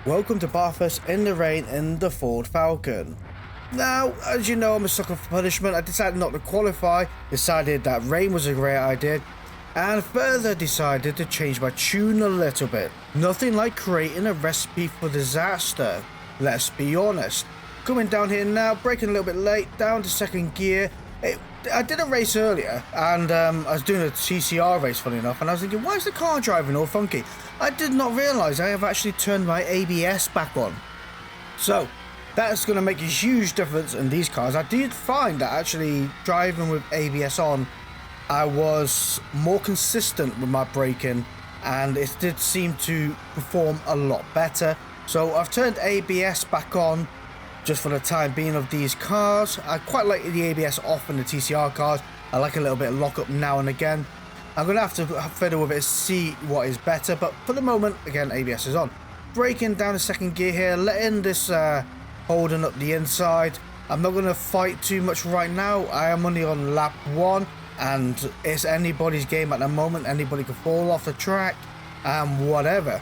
Welcome to Bathurst in the rain in the Ford Falcon. Now, as you know, I'm a sucker for punishment. I decided not to qualify, decided that rain was a great idea, and further decided to change my tune a little bit. Nothing like creating a recipe for disaster, let's be honest. Coming down here now, braking a little bit late, down to second gear. I did a race earlier, and I was doing a TCR race, funny enough, and I was thinking, why is the car driving all funky? I did not realise I have actually turned my ABS back on. So, that's going to make a huge difference in these cars. I did find that actually driving with ABS on, I was more consistent with my braking, and it did seem to perform a lot better. So, I've turned ABS back on, just for the time being of these cars. I quite like the ABS off in the TCR cars. I like a little bit of lockup now and again. I'm going to have to fiddle with it, see what is better, but for the moment, again, ABS is on. Braking down to second gear here, letting this holding up the inside. I'm not going to fight too much right now. I am only on lap 1, and it's anybody's game at the moment. Anybody can fall off the track and whatever.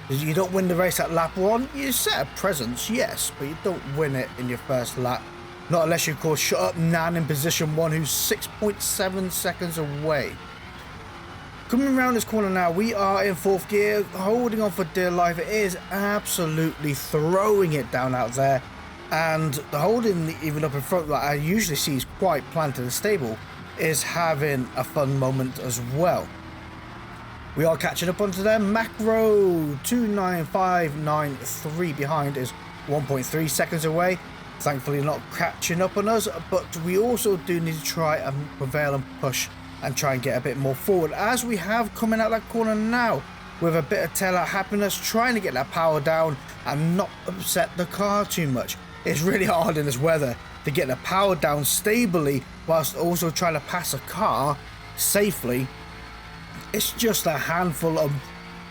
You don't win the race at lap 1, you set a presence, yes, but you don't win it in your first lap. Not unless you call Shut Up Nan in position 1, who's 6.7 seconds away. Coming around this corner now, we are in 4th gear, holding on for dear life. It is absolutely throwing it down out there. And the holding, even up in front, that I usually see is quite planted and stable, is having a fun moment as well. We are catching up onto them. Macro 29593 behind is 1.3 seconds away. Thankfully not catching up on us, but we also do need to try and prevail and push and try and get a bit more forward, as we have coming out that corner now with a bit of tail out happiness, trying to get that power down and not upset the car too much. It's really hard in this weather to get the power down stably whilst also trying to pass a car safely. It's just a handful of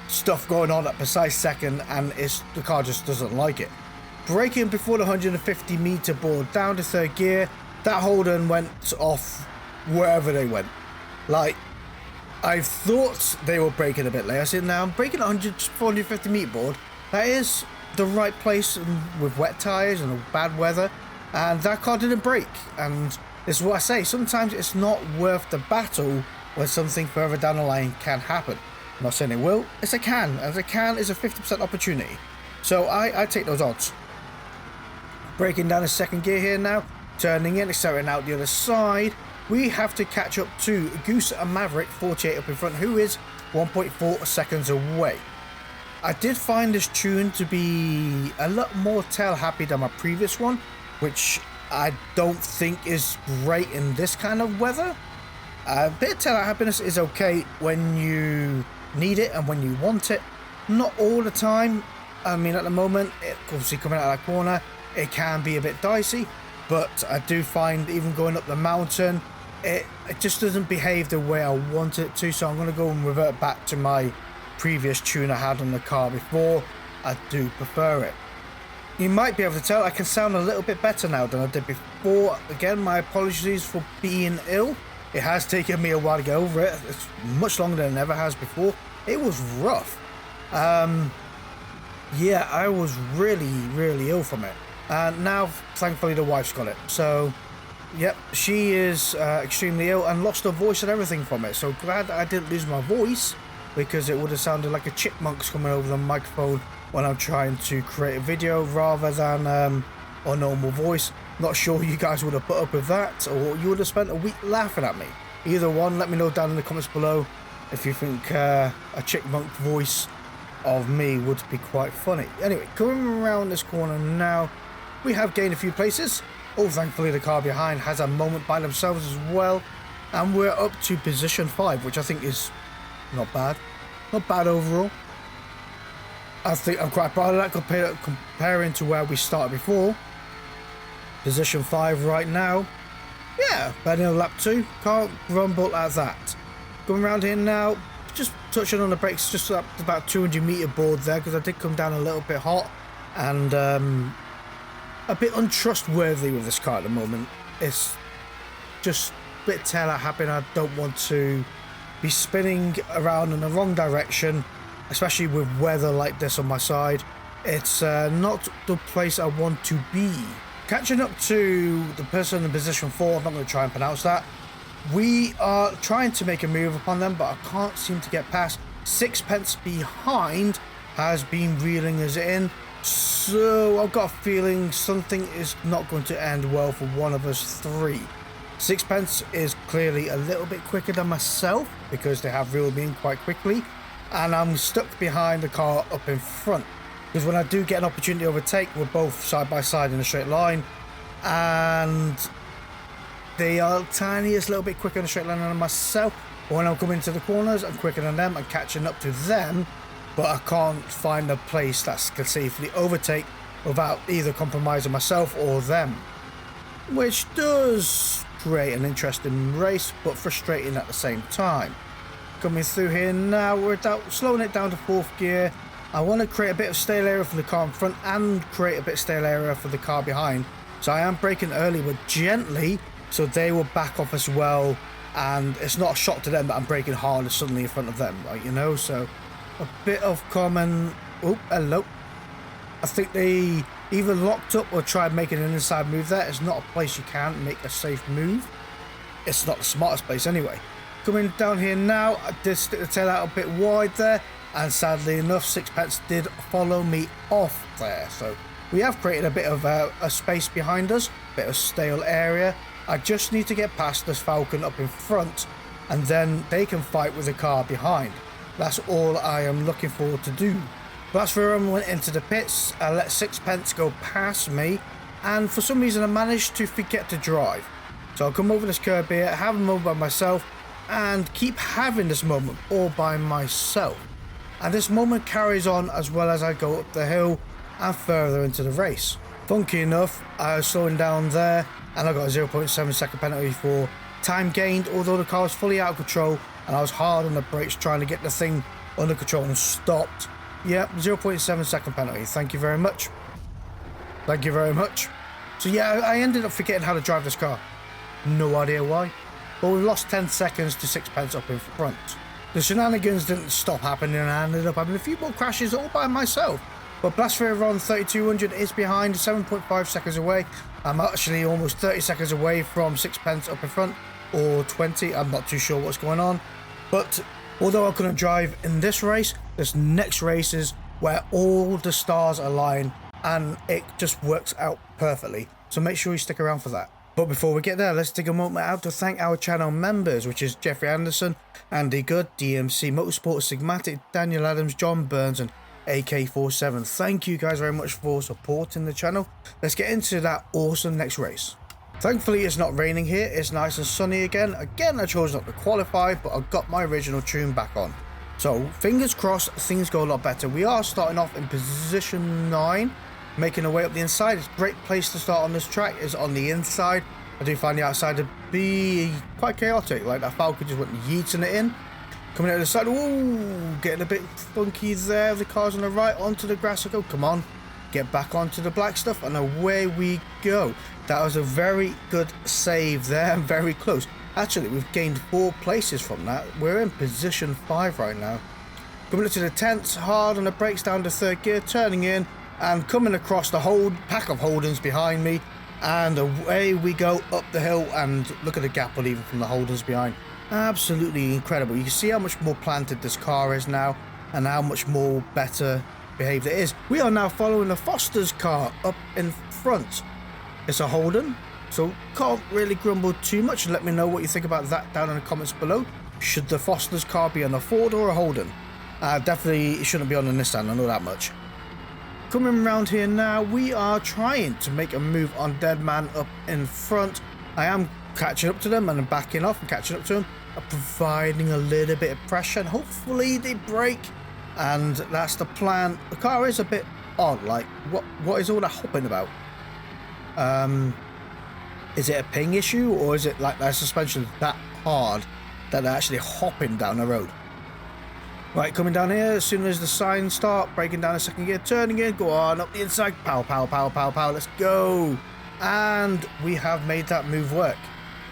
stuff going on at precise second, and the car just doesn't like it. Braking before the 150 meter board down to 3rd gear, that Holden went off wherever they went. Like, I thought they were braking a bit late. I said, now I'm braking 450 meter board. That is the right place with wet tyres and bad weather, and that car didn't brake. And this is what I say, sometimes it's not worth the battle when something further down the line can happen. I'm not saying it will, it's a can, and a can is a 50% opportunity. So I take those odds. Braking down to 2nd gear here now, turning in, accelerating out the other side. We have to catch up to Goose and Maverick 48 up in front, who is 1.4 seconds away. I did find this tune to be a lot more tail happy than my previous one, which I don't think is great in this kind of weather. A bit of tail happiness is okay when you need it and when you want it. Not all the time. I mean, at the moment, obviously coming out of that corner, it can be a bit dicey, but I do find even going up the mountain, it just doesn't behave the way I want it to, so I'm going to go and revert back to my previous tune I had on the car before. I do prefer it. You might be able to tell I can sound a little bit better now than I did before. Again, my apologies for being ill. It has taken me a while to get over it. It's much longer than it ever has before. It was rough. Yeah, I was really ill from it. And now, thankfully, the wife's got it. So, yep, she is extremely ill and lost her voice and everything from it. So glad that I didn't lose my voice, because it would have sounded like a chipmunk's coming over the microphone when I'm trying to create a video rather than a normal voice. Not sure you guys would have put up with that, or you would have spent a week laughing at me. Either one, let me know down in the comments below if you think a chipmunk voice of me would be quite funny. Anyway, coming around this corner now, we have gained a few places. Oh, thankfully the car behind has a moment by themselves as well, and we're up to position 5, which I think is not bad. Not bad overall. I think I'm quite proud of that comparing to where we started before. Position 5 right now. Yeah, better than lap 2. Can't grumble at that. Going around here now, just touching on the brakes, just up to about 200 meter board there, because I did come down a little bit hot and a bit untrustworthy with this car at the moment. It's just a bit tail out happy, and I don't want to be spinning around in the wrong direction, especially with weather like this on my side. It's not the place I want to be. Catching up to the person in position 4, I'm not going to try and pronounce that. We are trying to make a move upon them, but I can't seem to get past. Sixpence behind has been reeling us in. So I've got a feeling something is not going to end well for one of us three. Sixpence is clearly a little bit quicker than myself because they have reeled me in quite quickly. And I'm stuck behind the car up in front. Because when I do get an opportunity to overtake, we're both side by side in a straight line. And they are tiniest little bit quicker in a straight line than myself. But when I'm coming to the corners, I'm quicker than them and catching up to them. But I can't find a place that can safely overtake without either compromising myself or them. Which does create an interesting race, but frustrating at the same time. Coming through here now, we're slowing it down to 4th gear. I want to create a bit of stale area for the car in front and create a bit of stale area for the car behind. So I am braking early but gently, so they will back off as well. And it's not a shock to them that I'm braking hard suddenly in front of them, right? You know, so a bit of common. Oh, hello. I think they either locked up or tried making an inside move there. It's not a place you can make a safe move. It's not the smartest place anyway. Coming down here now, I did stick the tail out a bit wide there, and sadly enough, Sixpence did follow me off there. So we have created a bit of a space behind us, a bit of stale area. I just need to get past this Falcon up in front, and then they can fight with the car behind. That's all I am looking forward to do. That's where I went into the pits. I let Sixpence go past me, and for some reason I managed to forget to drive. So I'll come over this curb here, have a moment by myself, and keep having this moment all by myself. And this moment carries on as well as I go up the hill and further into the race. Funky enough, I was slowing down there and I got a 0.7 second penalty for time gained, although the car was fully out of control and I was hard on the brakes trying to get the thing under control and stopped. Yeah, 0.7 second penalty. Thank you very much. Thank you very much. So yeah, I ended up forgetting how to drive this car. No idea why. But we lost 10 seconds to Sixpence up in front. The shenanigans didn't stop happening and I ended up having a few more crashes all by myself. But Blastfear on 3200 is behind, 7.5 seconds away. I'm actually almost 30 seconds away from Sixpence up in front, or 20, I'm not too sure what's going on. But although I couldn't drive in this race, this next race is where all the stars align and it just works out perfectly. So make sure you stick around for that. But before we get there, let's take a moment out to thank our channel members, which is Jeffrey Anderson, Andy Good, DMC Motorsport, Sigmatic, Daniel Adams, John Burns, and AK47. Thank you guys very much for supporting the channel. Let's get into that awesome next race. Thankfully, it's not raining here. It's nice and sunny again. Again, I chose not to qualify, but I got my original tune back on. So, fingers crossed, things go a lot better. We are starting off in position 9. Making our way up the inside. It's a great place to start on this track is on the inside. I do find the outside to be quite chaotic, like that Falcon just went yeeting it in. Coming out of the side, ooh, getting a bit funky there. The car's on the right, onto the grass. I go, come on, get back onto the black stuff, and away we go. That was a very good save there, very close. Actually, we've gained 4 places from that. We're in position 5 right now. Coming up to the 10th, hard on the brakes down to 3rd gear, turning in, and coming across the whole pack of Holdens behind me, and away we go up the hill, and look at the gap we're leaving from the Holdens behind. Absolutely incredible. You can see how much more planted this car is now and how much more better behaved it is. We are now following the Foster's car up in front. It's a Holden, so can't really grumble too much. Let me know what you think about that down in the comments below. Should the Foster's car be on a Ford or a Holden? Definitely it shouldn't be on a Nissan, I know that much. Coming around here now, we are trying to make a move on Deadman up in front. I am catching up to them and backing off and catching up to them, providing a little bit of pressure, and hopefully they break, and that's the plan. The car is a bit odd, like what is all that hopping about? Is it a ping issue, or is it like their suspension that hard that they're actually hopping down the road? Right, coming down here, as soon as the signs start, breaking down a 2nd gear, turning in, go on, up the inside, pow, pow, pow, pow, pow, let's go. And we have made that move work.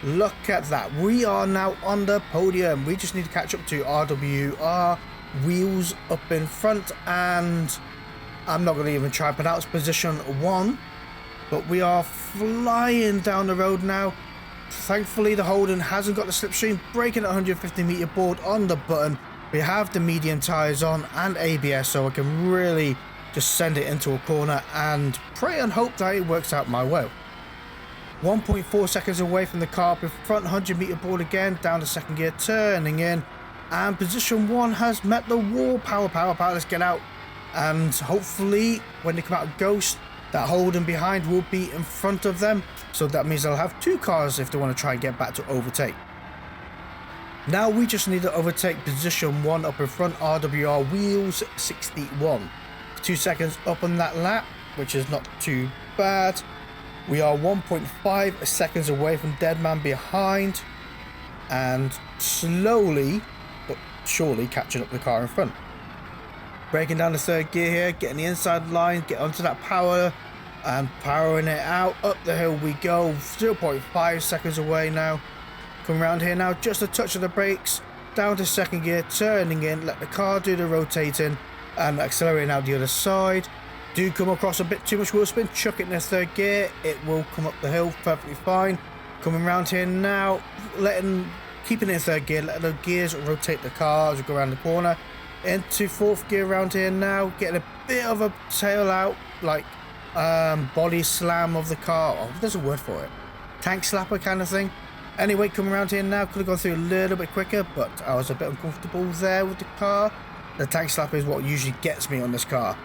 Look at that. We are now on the podium. We just need to catch up to RWR, wheels up in front, and I'm not going to even try and pronounce position 1, but we are flying down the road now. Thankfully, the Holden hasn't got the slipstream, braking at 150 meter board on the button. We have the medium tyres on and ABS, so I can really just send it into a corner and pray and hope that it works out my way. 1.4 seconds away from the car up in front, 100 meter board again, down to second gear, turning in, and position 1 has met the wall. Power, let's get out. And hopefully when they come out of Ghost, that Holden behind will be in front of them, so that means they'll have 2 cars if they want to try and get back to overtake. Now we just need to overtake position 1 up in front, RWR Wheels 61. 2 seconds up on that lap, which is not too bad. We are 1.5 seconds away from Deadman behind, and slowly but surely catching up the car in front. Breaking down the third gear here, getting the inside line, get onto that power and powering it out. Up the hill we go, 0.5 seconds away now. Come around here now, just a touch of the brakes, down to second gear, turning in, let the car do the rotating and accelerating out the other side. Do come across a bit too much wheel spin, chuck it in the third gear, it will come up the hill perfectly fine. Coming around here now, keeping it in third gear, letting the gears rotate the car as we go around the corner. Into fourth gear around here now, getting a bit of a tail out, like body slam of the car. Oh, there's a word for it. Tank slapper kind of thing. Anyway, coming around here now, could have gone through a little bit quicker, but I was a bit uncomfortable there with the car. The tank slapper is what usually gets me on this car.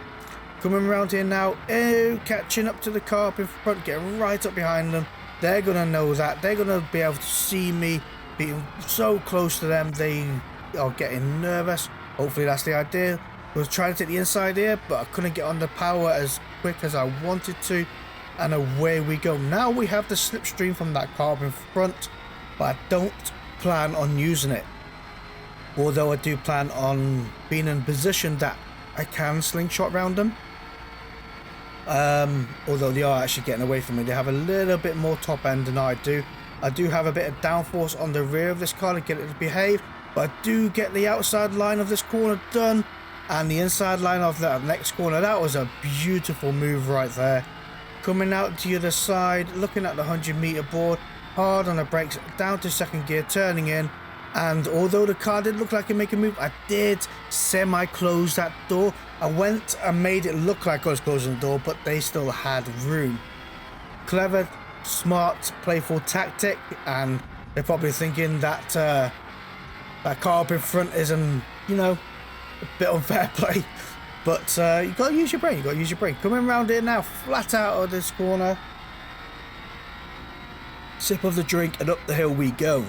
Coming around here now, catching up to the car up in front, getting right up behind them. They're going to know that. They're going to be able to see me being so close to them. They are getting nervous. Hopefully that's the idea. I was trying to take the inside here, but I couldn't get on the power as quick as I wanted to. And away we go. Now we have the slipstream from that car up in front, but I don't plan on using it. Although I do plan on being in a position that I can slingshot around them. Although they are actually getting away from me. They have a little bit more top end than I do. I do have a bit of downforce on the rear of this car to get it to behave. But I do get the outside line of this corner done. And the inside line of that next corner. That was a beautiful move right there. Coming out to the other side. Looking at the 100 meter board. Hard on the brakes. Down to second gear. Turning in. And although the car did look like it made a move, I did semi-close that door. I went and made it look like I was closing the door, but they still had room. Clever, smart, playful tactic, and they're probably thinking that that car up in front isn't, you know, a bit unfair play. But you got to use your brain. You got to use your brain. Coming around here now, flat out of this corner. Sip of the drink, and up the hill we go.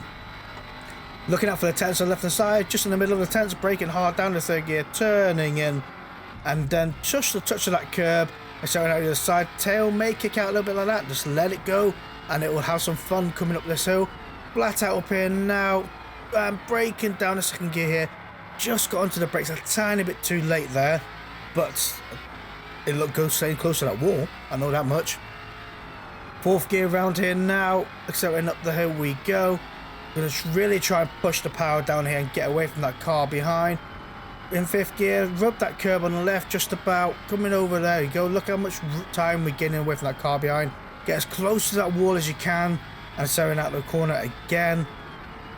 Looking out for the tents on the left hand side, just in the middle of the tents, braking hard down the third gear, turning in, and then just a touch of that curb, showing out the other side. Tail may kick out a little bit like that, just let it go, and it will have some fun coming up this hill. Flat out up here now, and braking down the second gear here. Just got onto the brakes a tiny bit too late there, but it looked good staying close to that wall, I know that much. Fourth gear around here now, accelerating up the hill we go. Gonna really try and push the power down here and get away from that car behind. In fifth gear, rub that curb on the left just about, coming over there you go. Look how much time we're getting away from that car behind. Get as close to that wall as you can and staring out the corner again.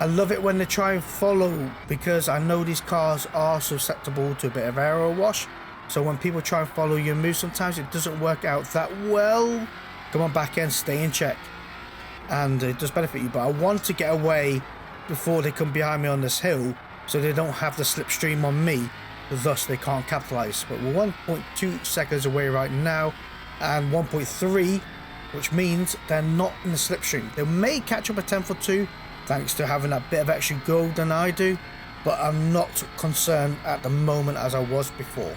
I love it when they try and follow, because I know these cars are susceptible to a bit of aero wash. So when people try and follow your move, sometimes it doesn't work out that well. Come on, back end, stay in check. And it does benefit you, but I want to get away before they come behind me on this hill, so they don't have the slipstream on me, thus they can't capitalize. But we're 1.2 seconds away right now, and 1.3, which means they're not in the slipstream. They may catch up a tenth or two thanks to having that bit of extra go than I do, but I'm not concerned at the moment as I was before.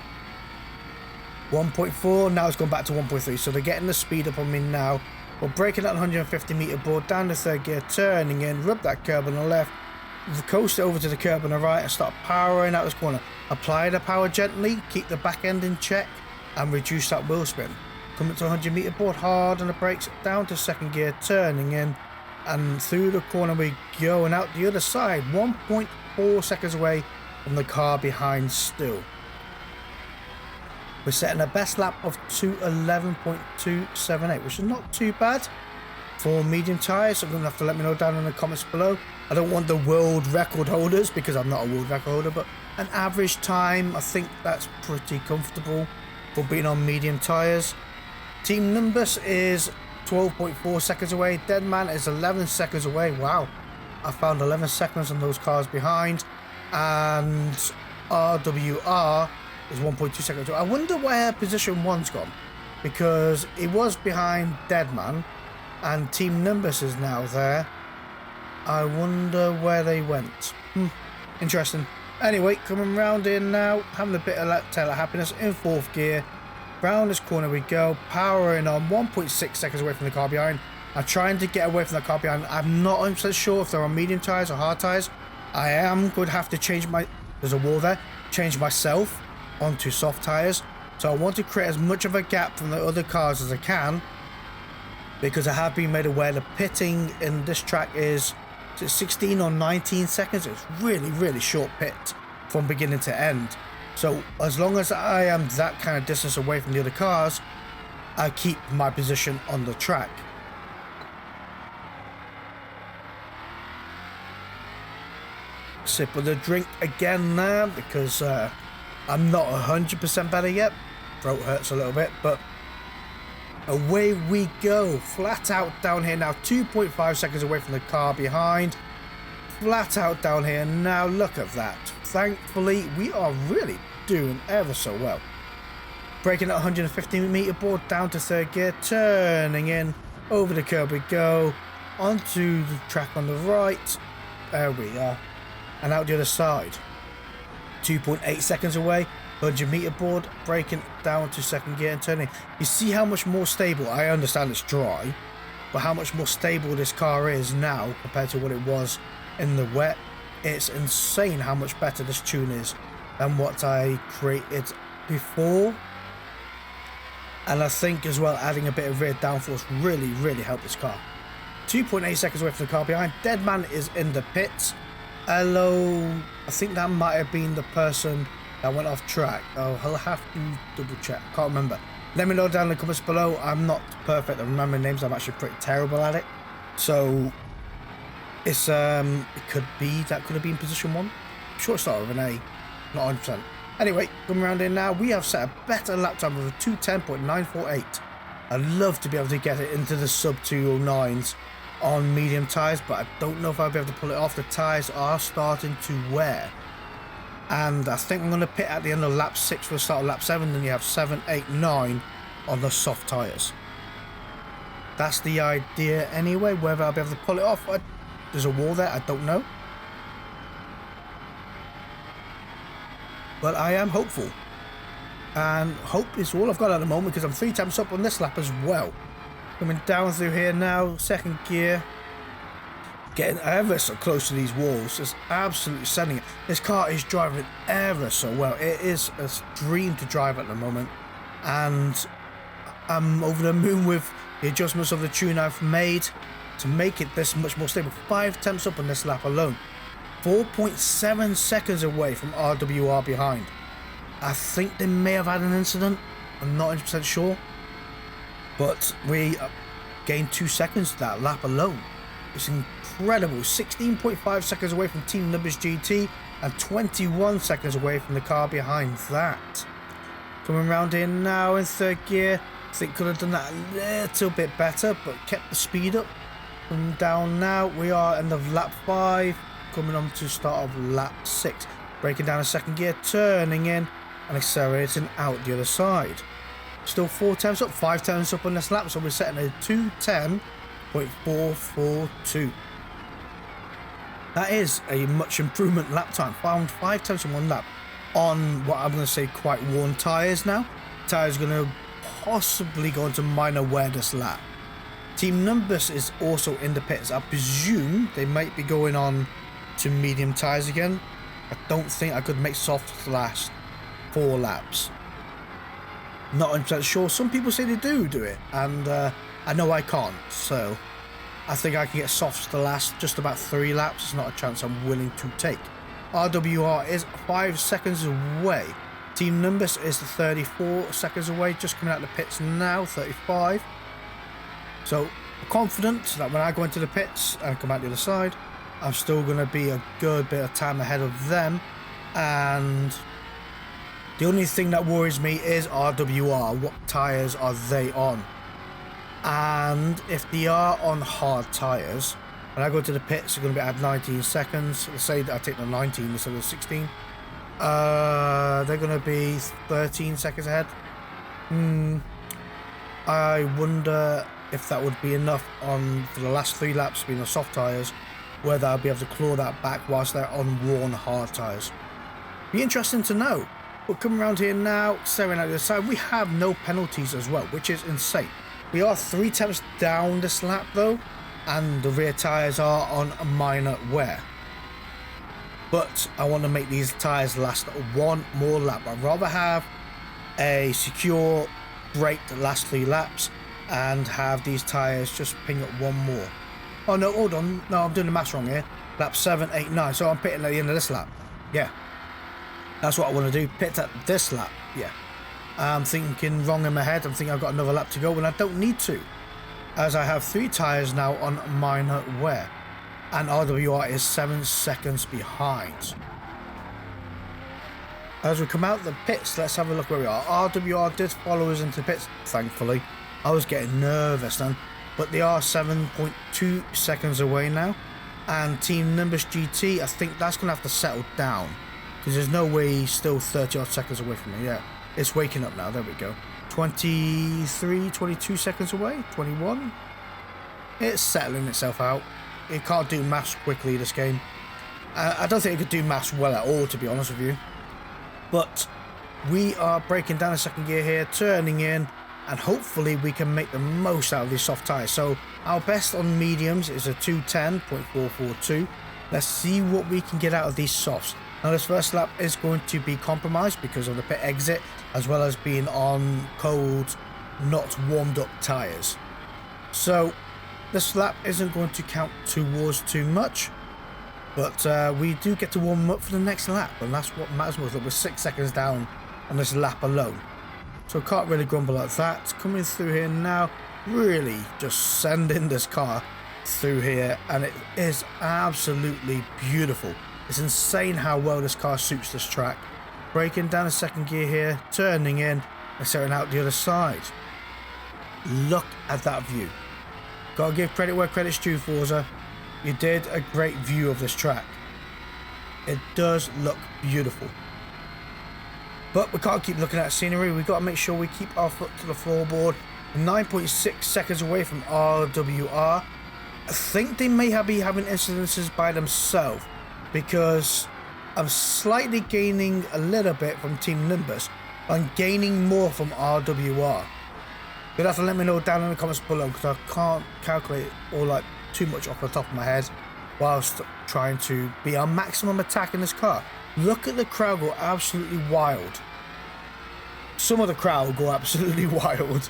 1.4, now it's gone back to 1.3, so they're getting the speed up on me now. We're braking at 150 meter board, down the third gear, turning in, rub that curb on the left, coast it over to the curb on the right and start powering out this corner. Apply the power gently, keep the back end in check and reduce that wheel spin. Coming to 100 meter board, hard on the brakes, down to second gear, turning in, and through the corner we go, and out the other side, 1.4 seconds away from the car behind still. We're setting a best lap of 2:11.278, which is not too bad for medium tyres. So you're going to have to let me know down in the comments below. I don't want the world record holders because I'm not a world record holder, but an average time, I think that's pretty comfortable for being on medium tyres. Team Nimbus is 12.4 seconds away. Deadman is 11 seconds away. Wow, I found 11 seconds on those cars behind. And RWR is 1.2 seconds away. I wonder where position 1's gone, because it was behind Deadman and Team Nimbus is now there. I wonder where they went. Interesting. Anyway, coming round in now, having a bit of tail of happiness in 4th gear. Round this corner we go, powering on, 1.6 seconds away from the car behind. I'm trying to get away from the car behind. I'm not 100% sure if they're on medium tyres or hard tyres. I am going to have to change my, there's a wall there, change myself onto soft tyres. So I want to create as much of a gap from the other cars as I can, because I have been made aware the pitting in this track is 16 or 19 seconds. It's really short pit from beginning to end. So as long as I am that kind of distance away from the other cars, I keep my position on the track. Sip of the drink again now, because I'm not 100% better yet. Throat hurts a little bit, but away we go. Flat out down here now, 2.5 seconds away from the car behind. Flat out down here now, look at that. Thankfully, we are really doing ever so well. Braking at 150 meter board down to 3rd gear, turning in, over the curb we go, onto the track on the right. There we are. And out the other side. 2.8 seconds away, 100 meter board, braking down to 2nd gear and turning. You see how much more stable, I understand it's dry, but how much more stable this car is now compared to what it was in the wet. It's insane how much better this tune is than what I created before. And I think as well, adding a bit of rear downforce really helped this car. 2.8 seconds away from the car behind. Deadman is in the pits. Hello, I think that might have been the person that went off track. Oh, I'll have to double check, can't remember. Let me know down in the comments below. I'm not perfect at remembering names, I'm actually pretty terrible at it. So it's it could be, that could have been position 1. I'm sure it started with an A, not 100%. Anyway, coming around in now, we have set a better lap time of a 2:10.948. I'd love to be able to get it into the sub 209s on medium tyres, but I don't know if I'll be able to pull it off. The tyres are starting to wear, and I think I'm going to pit at the end of lap 6 for the start of lap 7. Then you have 7, 8, 9 on the soft tyres. That's the idea anyway. Whether I'll be able to pull it off, there's a wall there, I don't know, but I am hopeful, and hope is all I've got at the moment, because I'm 3 times up on this lap as well. Coming down through here now, 2nd gear, getting ever so close to these walls, just absolutely sending it. This car is driving ever so well. It is a dream to drive at the moment, and I'm over the moon with the adjustments of the tune I've made to make it this much more stable. 5 temps up on this lap alone. 4.7 seconds away from RWR behind. I think they may have had an incident, I'm not 100% sure, but we gained 2 seconds that lap alone. It's incredible. 16.5 seconds away from Team Nimbus GT and 21 seconds away from the car behind that. Coming around in now in 3rd gear, I think could have done that a little bit better, but kept the speed up. Coming down now, we are end of lap 5, coming on to start of lap 6. Braking down in 2nd gear, turning in and accelerating out the other side. Still 4 temps up, 5 temps up on this lap, so we're setting a 2:10.442. That is a much improvement lap time. Found 5 temps in 1 lap on what I'm going to say quite worn tyres now. Tyres are going to possibly go into minor wear this lap. Team Nimbus is also in the pits. I presume they might be going on to medium tyres again. I don't think I could make softs last 4 laps. Not 100% sure. Some people say they do it, and I know I can't, so I think I can get softs to last just about 3 laps. It's not a chance I'm willing to take. RWR is 5 seconds away Team Nimbus is 34 seconds away, just coming out of the pits now, 35. So I'm confident that when I go into the pits and come out the other side, I'm still going to be a good bit of time ahead of them. And the only thing that worries me is RWR. What tyres are they on? And if they are on hard tyres, when I go to the pits, they're going to be at 19 seconds. Let's say that I take the 19 instead of 16. They're going to be 13 seconds ahead. I wonder if that would be enough for the last 3 laps being on soft tyres, whether I'll be able to claw that back whilst they're on worn hard tyres. Be interesting to know. We'll come around here now, staring at the other side. We have no penalties as well, which is insane. We are 3 tenths down this lap though, and the rear tyres are on a minor wear. But I want to make these tyres last 1 more lap. I'd rather have a secure break the last 3 laps and have these tyres just ping up 1 more. Oh no, hold on. No, I'm doing the maths wrong here. Lap 7, 8, 9. So I'm pitting at the end of this lap. Yeah. That's what I want to do. Pit at this lap. Yeah. I'm thinking wrong in my head. I'm thinking I've got another lap to go when I don't need to, as I have 3 tyres now on minor wear, and RWR is 7 seconds behind. As we come out the pits, let's have a look where we are. RWR did follow us into the pits, thankfully. I was getting nervous then, but they are 7.2 seconds away now. And Team Nimbus GT, I think that's going to have to settle down, because there's no way he's still 30 odd seconds away from me. Yeah. It's waking up now, there we go. 23, 22 seconds away, 21. It's settling itself out. It can't do maths quickly, this game. I don't think it could do maths well at all, to be honest with you. But we are breaking down a second gear here, turning in, and hopefully we can make the most out of these soft tyres. So our best on mediums is a 210.442. Let's see what we can get out of these softs. Now this first lap is going to be compromised because of the pit exit, as well as being on cold, not warmed up tyres. So this lap isn't going to count towards too much, but we do get to warm up for the next lap, and that's what matters most. We're 6 seconds down on this lap alone, so can't really grumble at that. Coming through here now, really just sending this car through here, and it is absolutely beautiful. It's insane how well this car suits this track. Breaking down a second gear here, turning in and setting out the other side. Look at that view. Gotta give credit where credit's due, Forza. You did a great view of this track. It does look beautiful. But we can't keep looking at scenery. We've got to make sure we keep our foot to the floorboard. 9.6 seconds away from RWR. I think they may be having incidences by themselves, because I'm slightly gaining a little bit from Team Nimbus. I'm gaining more from RWR. You'll have to let me know down in the comments below, because I can't calculate or too much off the top of my head whilst trying to be our maximum attack in this car. Look at the crowd go absolutely wild. Some of the crowd go absolutely wild.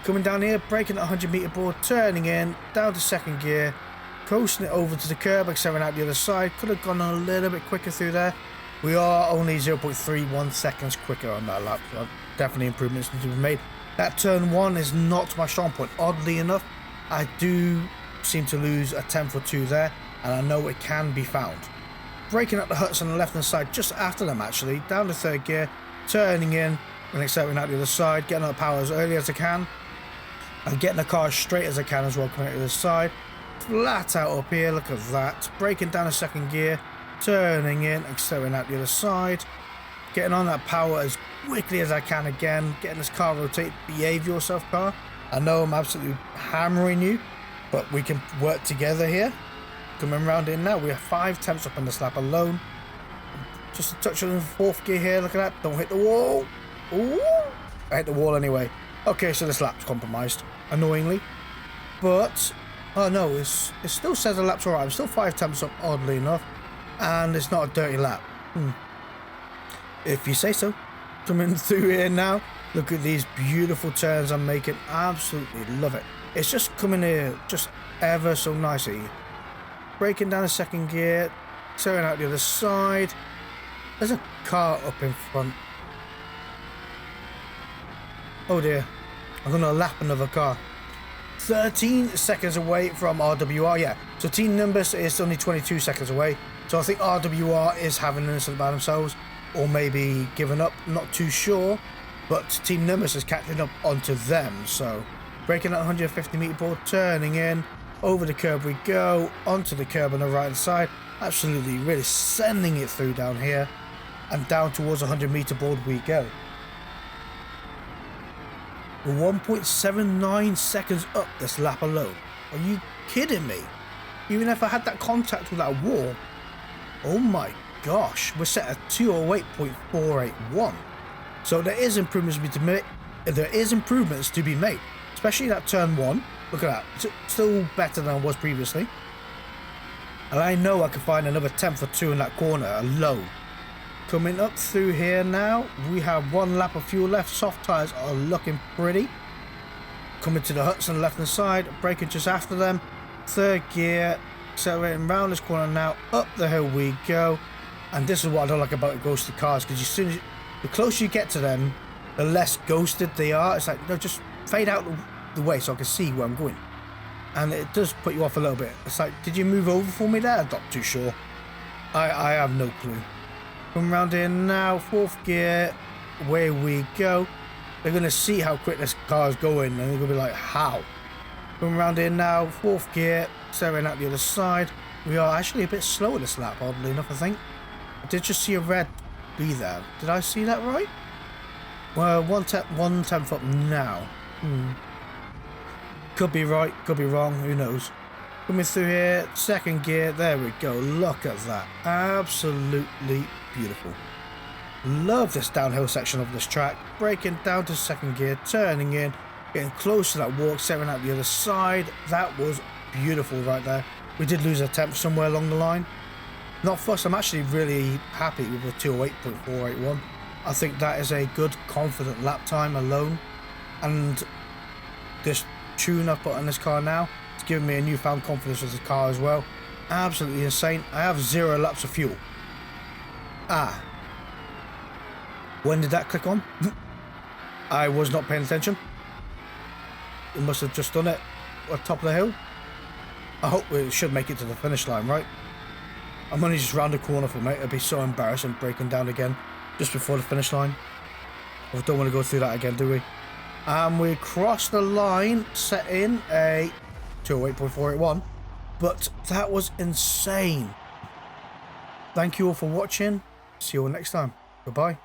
Coming down here, breaking at 100-meter board, turning in, down to second gear, coasting it over to the curb, accelerating out the other side. Could have gone a little bit quicker through there. We are only 0.31 seconds quicker on that lap, so definitely improvements need to be made. That turn 1 is not my strong point. Oddly enough, I do seem to lose a tenth or 2 there, and I know it can be found. Braking up the huts on the left hand side, just after them actually, down to third gear, turning in and accelerating out the other side, getting up power as early as I can, and getting the car as straight as I can as well, coming out the other side. Flat out up here, look at that. Braking down a second gear, turning in, accelerating out the other side, getting on that power as quickly as I can again, getting this car rotated. Behave yourself, car. I know I'm absolutely hammering you, but we can work together here. Coming around in now, we have 5 tenths up on this lap alone. Just a touch on the fourth gear here, look at that. Don't hit the wall. Ooh, I hit the wall anyway. Okay, so this lap's compromised, annoyingly. But, oh no, it still says the lap's alright. I'm still 5 tenths up, oddly enough. And it's not a dirty lap. If you say so. Coming through here now. Look at these beautiful turns I'm making. Absolutely love it. It's just coming here just ever so nicely. Braking down a second gear. Turning out the other side. There's a car up in front. Oh dear, I'm gonna lap another car. 13 seconds away from RWR, yeah. So Team Nimbus is only 22 seconds away. So I think RWR is having an incident by themselves, or maybe giving up, not too sure. But Team Nimbus is catching up onto them. So breaking that 150 meter board, turning in, over the curb we go, onto the curb on the right hand side. Absolutely, really sending it through down here, and down towards 100 meter board we go. 1.79 seconds up this lap alone. Are you kidding me? Even if I had that contact with that wall. Oh my gosh, we're set at 208.481. So there is improvements to be made. Especially that turn 1. Look at that. It's still better than it was previously. And I know I can find another 10th or 2 in that corner alone. Coming up through here now, we have 1 lap of fuel left. Soft tyres are looking pretty. Coming to the huts on the left hand side, braking just after them. 3rd gear, accelerating around this corner now. Up the hill we go. And this is what I don't like about ghosted cars, because the closer you get to them, the less ghosted they are. It's like, no, just fade out the way so I can see where I'm going. And it does put you off a little bit. It's like, did you move over for me there? I'm not too sure. I have no clue. Come around here now, 4th gear, away we go. They're going to see how quick this car is going, and they're going to be like, how? Come around here now, 4th gear, staring out the other side. We are actually a bit slower this lap, oddly enough, I think. I did just see a red be there. Did I see that right? Well, 1/10 up now. Could be right, could be wrong, who knows. Coming through here, 2nd gear, there we go. Look at that. Absolutely beautiful. Love this downhill section of this track. Braking down to 2nd gear, turning in, getting close to that walk, setting out the other side. That was beautiful right there. We did lose a temp somewhere along the line. Not fussed. I'm actually really happy with the 208.481. I think that is a good, confident lap time alone. And this tune I put on this car now, it's giving me a newfound confidence with the car as well. Absolutely insane. I have 0 laps of fuel. When did that click on? I was not paying attention. It must have just done it at the top of the hill. I hope it should make it to the finish line, right? I'm only just round the corner for me. It'd be so embarrassing breaking down again just before the finish line. We don't want to go through that again, do we? And we crossed the line, set in a 208.481. But that was insane. Thank you all for watching. See you all next time. Goodbye.